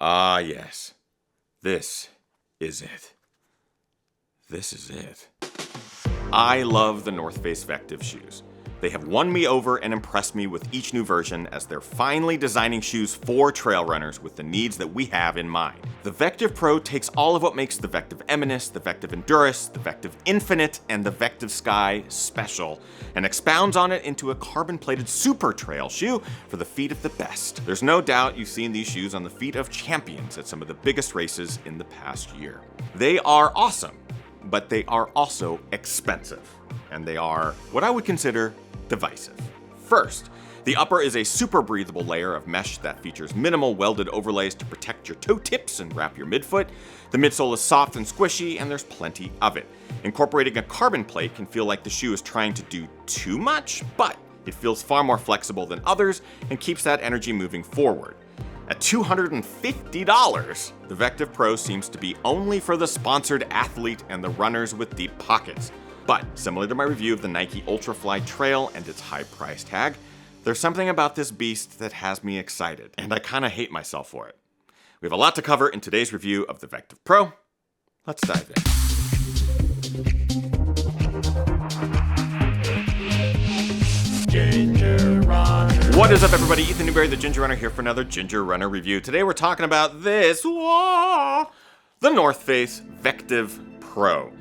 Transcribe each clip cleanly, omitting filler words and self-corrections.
Ah, yes. This is it. This is it. I love the North Face Vectiv shoes. They have won me over and impressed me with each new version as they're finally designing shoes for trail runners with the needs that we have in mind. The Vectiv Pro takes all of what makes the Vectiv Eminus, the Vectiv Endurus, the Vectiv Infinite, and the Vectiv Sky special, and expounds on it into a carbon-plated super trail shoe for the feet of the best. There's no doubt you've seen these shoes on the feet of champions at some of the biggest races in the past year. They are awesome, but they are also expensive, and they are what I would consider divisive. First, the upper is a super breathable layer of mesh that features minimal welded overlays to protect your toe tips and wrap your midfoot. The midsole is soft and squishy, and there's plenty of it. Incorporating a carbon plate can feel like the shoe is trying to do too much, but it feels far more flexible than others and keeps that energy moving forward. At $250, the Vectiv Pro seems to be only for the sponsored athlete and the runners with deep pockets. But similar to my review of the Nike Ultrafly Trail and its high price tag, there's something about this beast that has me excited, and I kinda hate myself for it. We have a lot to cover in today's review of the Vectiv Pro. Let's dive in. Ginger Runner. What is up, everybody? Ethan Newberry, the Ginger Runner, here for another Ginger Runner review. Today we're talking about this, the North Face Vectiv Pro.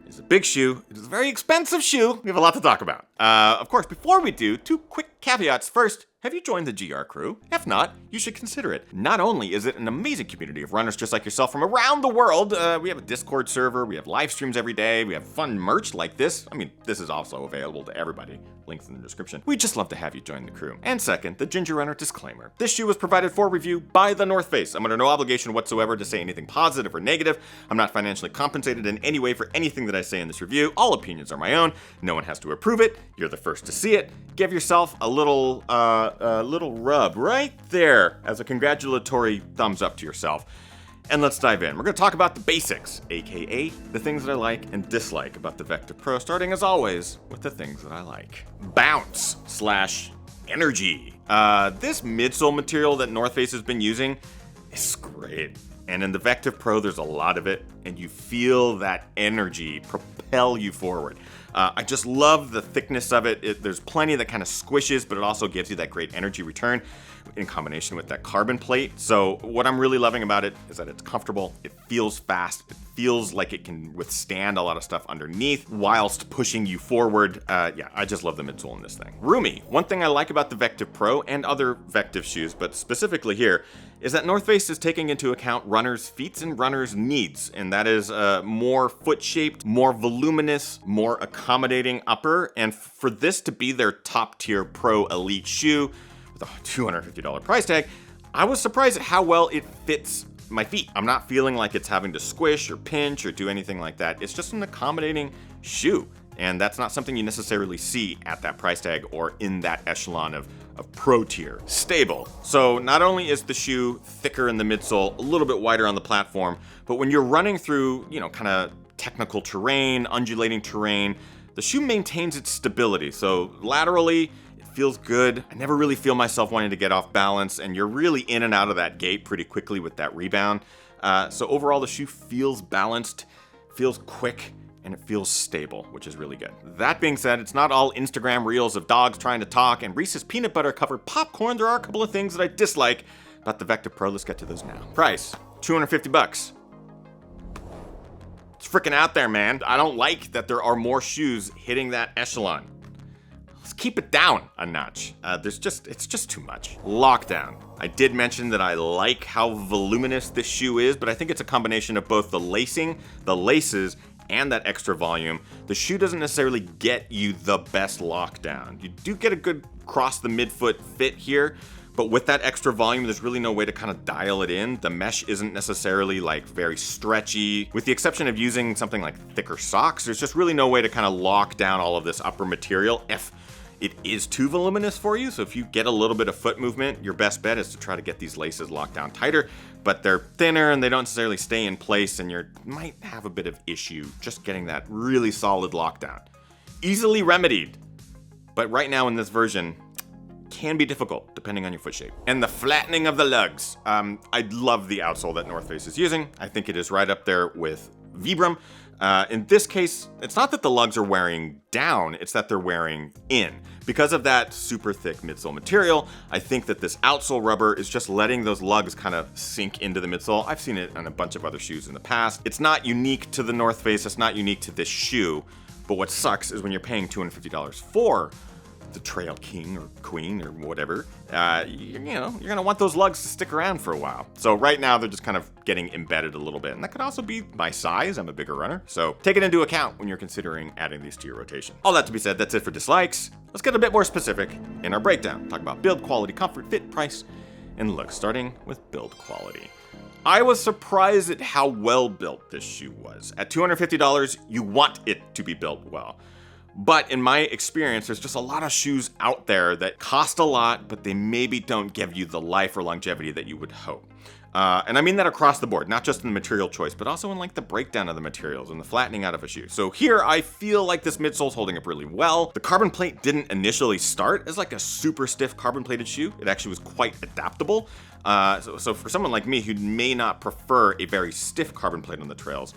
It's a big shoe. It is a very expensive shoe. We have a lot to talk about. Of course, before we do, two quick caveats. First, have you joined the GR crew? If not, you should consider it. Not only is it an amazing community of runners just like yourself from around the world, we have a Discord server, we have live streams every day, we have fun merch like this. I mean, this is also available to everybody. Links in the description. We'd just love to have you join the crew. And second, the Ginger Runner disclaimer. This shoe was provided for review by the North Face. I'm under no obligation whatsoever to say anything positive or negative. I'm not financially compensated in any way for anything that I say in this review. All opinions are my own. No one has to approve it. You're the first to see it. Give yourself a little rub right there as a congratulatory thumbs up to yourself. And let's dive in. We're going to talk about the basics, aka the things that I like and dislike about the Vectiv Pro, starting as always with the things that I like. Bounce / energy. This midsole material that North Face has been using is great. And in the Vectiv Pro, there's a lot of it, and you feel that energy propel you forward. I just love the thickness of it. There's plenty that kind of squishes, but it also gives you that great energy return in combination with that carbon plate. So what I'm really loving about it is that it's comfortable, it feels fast, it feels like it can withstand a lot of stuff underneath whilst pushing you forward. Yeah, I just love the midsole in this thing. Roomy. One thing I like about the Vectiv Pro and other Vectiv shoes, but specifically here, is that North Face is taking into account runners' feet and runners' needs, and that is more foot-shaped, more voluminous, more accommodating upper, and for this to be their top-tier pro elite shoe with a $250 price tag, I was surprised at how well it fits my feet. I'm not feeling like it's having to squish or pinch or do anything like that. It's just an accommodating shoe, and that's not something you necessarily see at that price tag or in that echelon of pro tier. Stable. So not only is the shoe thicker in the midsole, a little bit wider on the platform, but when you're running through, kind of technical terrain, undulating terrain, the shoe maintains its stability. So laterally, it feels good. I never really feel myself wanting to get off balance, and you're really in and out of that gate pretty quickly with that rebound. So overall, the shoe feels balanced, feels quick, and it feels stable, which is really good. That being said, it's not all Instagram reels of dogs trying to talk and Reese's peanut butter covered popcorn. There are a couple of things that I dislike about the Vectiv Pro. Let's get to those now. Price, $250. It's freaking out there, man. I don't like that there are more shoes hitting that echelon. Let's keep it down a notch. It's just too much. Lockdown. I did mention that I like how voluminous this shoe is, but I think it's a combination of both the lacing, the laces, and that extra volume. The shoe doesn't necessarily get you the best lockdown. You do get a good cross the midfoot fit here, but with that extra volume, there's really no way to kind of dial it in. The mesh isn't necessarily like very stretchy. With the exception of using something like thicker socks, there's just really no way to kind of lock down all of this upper material if it is too voluminous for you. So if you get a little bit of foot movement, your best bet is to try to get these laces locked down tighter, but they're thinner and they don't necessarily stay in place, and you might have a bit of issue just getting that really solid lockdown. Easily remedied, but right now in this version, can be difficult depending on your foot shape. And the flattening of the lugs. I love the outsole that North Face is using. I think it is right up there with Vibram. In this case, it's not that the lugs are wearing down, it's that they're wearing in. Because of that super thick midsole material, I think that this outsole rubber is just letting those lugs kind of sink into the midsole. I've seen it on a bunch of other shoes in the past. It's not unique to the North Face, it's not unique to this shoe, but what sucks is when you're paying $250 for the Trail King or Queen or whatever, you're gonna want those lugs to stick around for a while. So right now they're just kind of getting embedded a little bit, and that could also be my size. I'm a bigger runner, so take it into account when you're considering adding these to your rotation. All that to be said, that's it for dislikes. Let's get a bit more specific in our breakdown. Talk about build, quality, comfort, fit, price, and look, starting with build quality. I was surprised at how well built this shoe was. At $250, you want it to be built well. But in my experience, there's just a lot of shoes out there that cost a lot, but they maybe don't give you the life or longevity that you would hope. And I mean that across the board, not just in the material choice, but also in like the breakdown of the materials and the flattening out of a shoe. So here I feel like this midsole's holding up really well. The carbon plate didn't initially start as like a super stiff carbon plated shoe. It actually was quite adaptable. So for someone like me who may not prefer a very stiff carbon plate on the trails,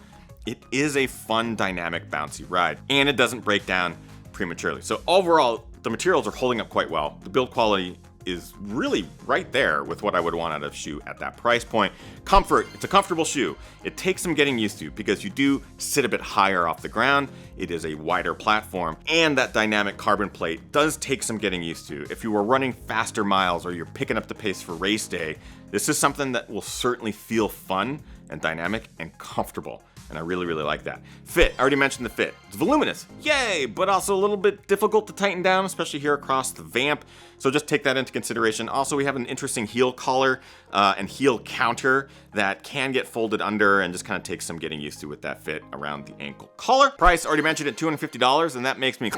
it is a fun, dynamic, bouncy ride, and it doesn't break down prematurely. So overall, the materials are holding up quite well. The build quality is really right there with what I would want out of a shoe at that price point. Comfort, it's a comfortable shoe. It takes some getting used to because you do sit a bit higher off the ground. It is a wider platform, and that dynamic carbon plate does take some getting used to. If you were running faster miles or you're picking up the pace for race day, this is something that will certainly feel fun and dynamic and comfortable. And I really, really like that. Fit, I already mentioned the fit. It's voluminous, yay, but also a little bit difficult to tighten down, especially here across the vamp. So just take that into consideration. Also, we have an interesting heel collar and heel counter that can get folded under and just kind of takes some getting used to with that fit around the ankle collar. Price, already mentioned at $250, and that makes me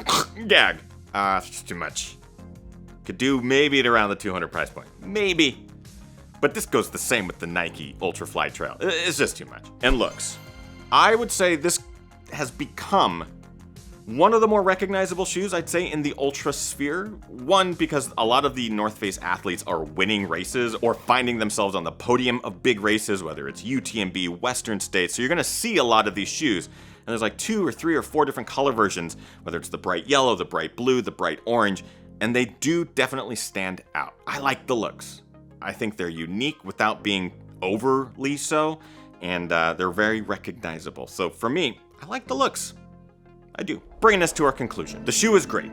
gag. It's just too much. Could do maybe at around the 200 price point, maybe. But this goes the same with the Nike Ultra Fly Trail. It's just too much. And looks. I would say this has become one of the more recognizable shoes, I'd say, in the ultra sphere. One, because a lot of the North Face athletes are winning races or finding themselves on the podium of big races, whether it's UTMB, Western States. So you're gonna see a lot of these shoes. And there's like 2 or 3 or 4 different color versions, whether it's the bright yellow, the bright blue, the bright orange, and they do definitely stand out. I like the looks. I think they're unique without being overly so. And they're very recognizable. So for me, I like the looks. I do. Bringing us to our conclusion. The shoe is great.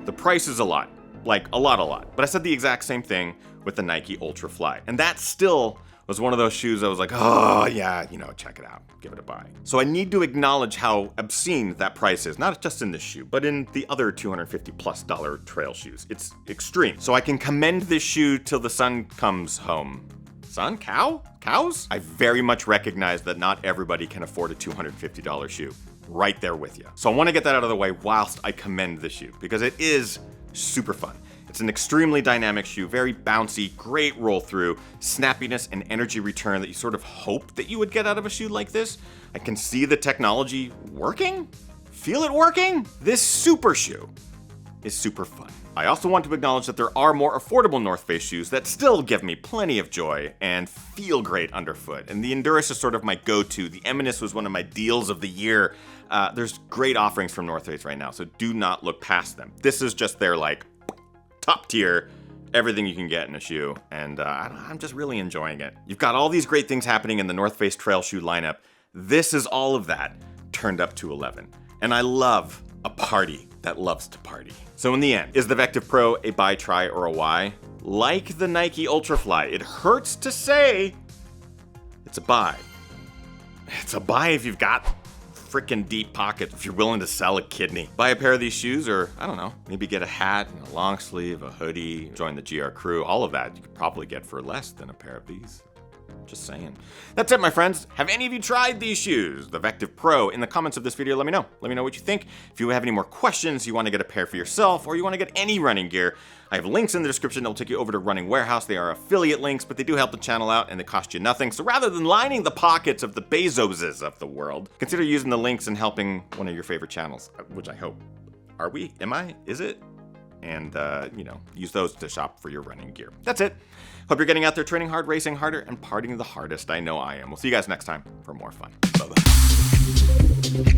The price is a lot. Like, a lot. But I said the exact same thing with the Nike Ultra Fly. And that still was one of those shoes I was like, oh yeah, check it out. Give it a buy. So I need to acknowledge how obscene that price is. Not just in this shoe, but in the other $250+ trail shoes. It's extreme. So I can commend this shoe till the sun comes home. Son? Cows? I very much recognize that not everybody can afford a $250 shoe. Right there with you. So I want to get that out of the way whilst I commend the shoe, because it is super fun. It's an extremely dynamic shoe, very bouncy, great roll through, snappiness and energy return that you sort of hope that you would get out of a shoe like this. I can see the technology working, feel it working. This super shoe is super fun. I also want to acknowledge that there are more affordable North Face shoes that still give me plenty of joy and feel great underfoot. And the Endurus is sort of my go-to. The Eminus was one of my deals of the year. There's great offerings from North Face right now, so do not look past them. This is just their like top tier, everything you can get in a shoe, and I'm just really enjoying it. You've got all these great things happening in the North Face trail shoe lineup. This is all of that turned up to 11. And I love a party that loves to party. So in the end, is the Vectiv Pro a buy, try, or a why? Like the Nike Ultra Fly, it hurts to say it's a buy. It's a buy if you've got freaking deep pockets, if you're willing to sell a kidney. Buy a pair of these shoes, or I don't know, maybe get a hat and a long sleeve, a hoodie, join the GR crew, all of that you could probably get for less than a pair of these. Just saying. That's it, my friends. Have any of you tried these shoes, the Vectiv Pro? In the comments of this video, let me know. Let me know what you think. If you have any more questions, you want to get a pair for yourself, or you want to get any running gear, I have links in the description that will take you over to Running Warehouse. They are affiliate links, but they do help the channel out and they cost you nothing. So rather than lining the pockets of the Bezoses of the world, consider using the links and helping one of your favorite channels, which I hope. Are we? Am I? Is it? and, use those to shop for your running gear. That's it. Hope you're getting out there training hard, racing harder, and partying the hardest. I know I am. We'll see you guys next time for more fun. Bye-bye.